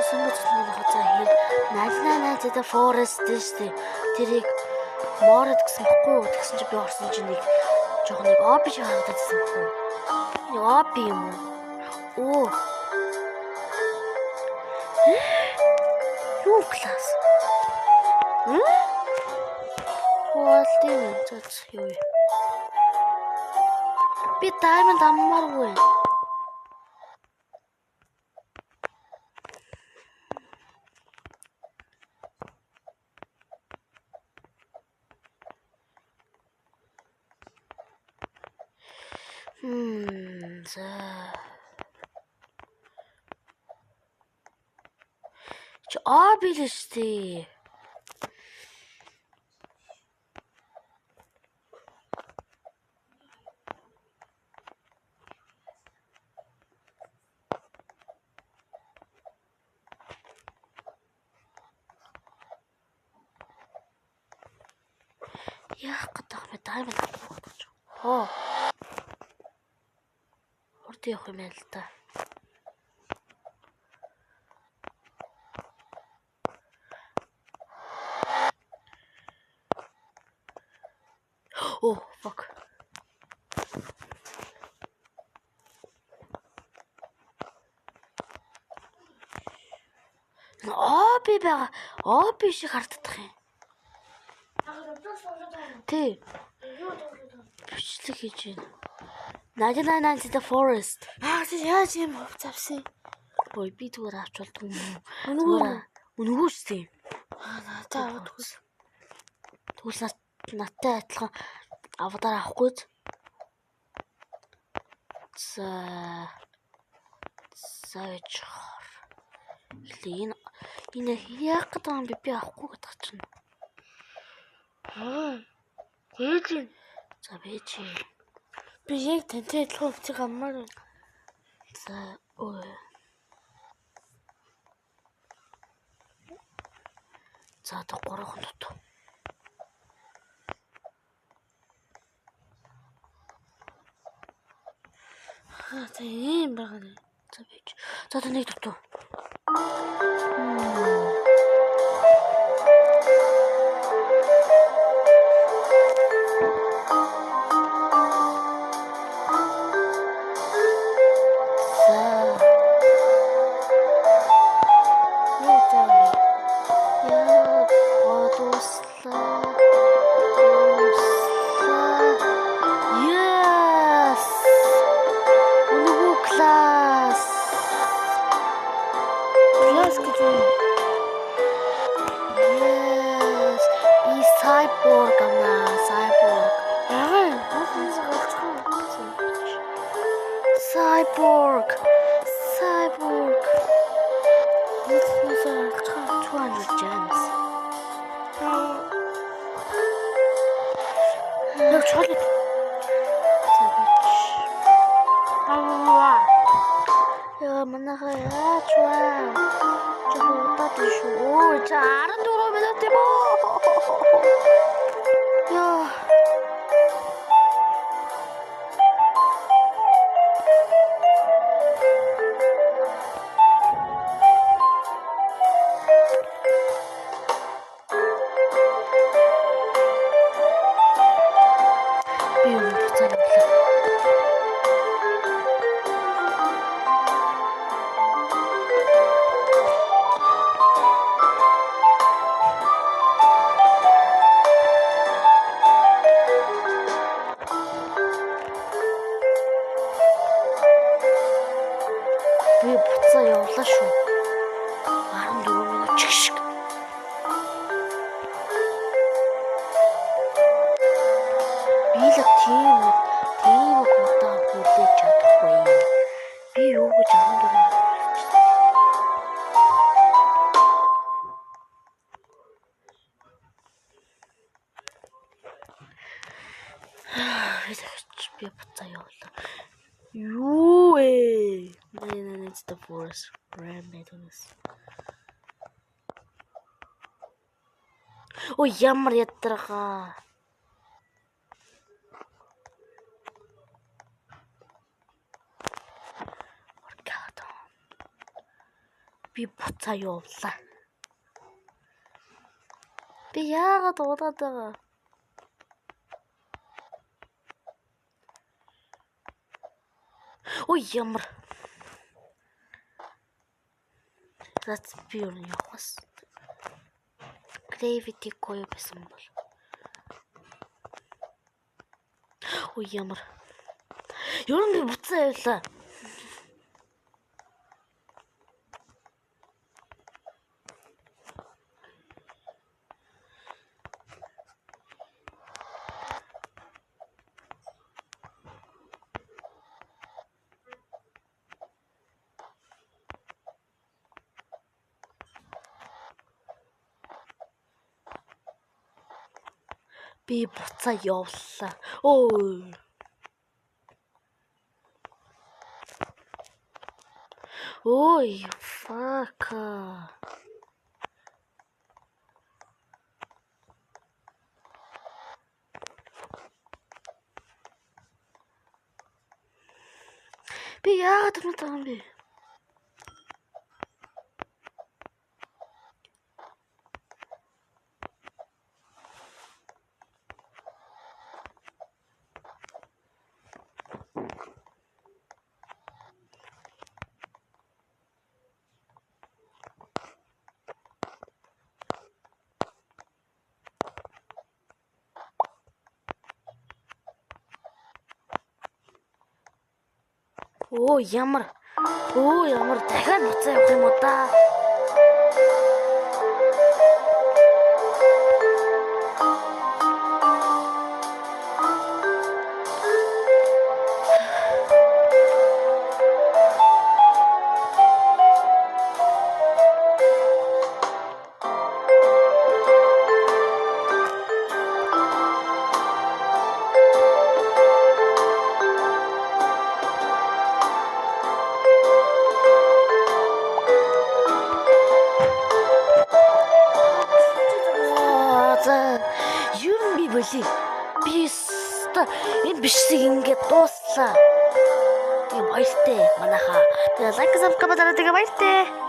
99 the forest this тэрийг мород гэсэн баггүй юу? Тэгсэн чи би орсон чи нэг жоохон нэг оби шиг харагдчихсан баггүй юу? Нэг оби юм уу? Оо. Юу класс? Уалтын цац юу? Би diamond аммааргүй. За. Чи билэштэй. Яах гэдэг юм бэ? Diamond авах. Хоо. Урд явах юм л да. Oh, fuck. Би байгаа. Би шиг харддаг юм. Тий. Бичлэг хийж байна. 99 the forest. Яаж юм завсан? Ой, би зүгээр авч болдгүй юм. Үнэгүй шүү дээ. Надад авахгүй. Тэгвэл надтай адилхан авдар авахгүй. Савж хор. Энэ яах гэдэг юм би авахгүй гэдэг чинь. Ээж. За бэж. Би яг тантай адилхан хувцас аммаар. За ой. За одоо 3 хон дутуу. За ийм байгаа нэ. За бэж. За одоо нэг дутуу. Cyborg. This is 200 gems. Look, Charlie. Манайхаа яач вэ? Чухал шүү. Чаран дөрөв минут юм уу? Яа. Би буцаа явлаа шүү. 14 минут чигшг. Би л тийм удаа хүлээж чадахгүй юм. Би юу гэж 14 минут болчихсон. Би буцаа явлаа. Юу ээ? It's the forest remedies. Ой, ямар ядаргаа. Би буцаа явууллаа. Би яагаад удаад байгаа? Ой ямар. That's би юу явахс. Gravity гоё байсан бол. Ой ямар. Юу би буцаа явууллаа. Би буцаа явууллаа. Ой. Ой, fuck. Би яагаад унтаа юм бэ? Оо ямар дахиад буцаа явах юм уу та? Юу би болий? Би энэ бишсийг ингээд дууслаа. Тийм баяртай манайхаа. Тэгээ лайк subscribe дараадаг баяртай.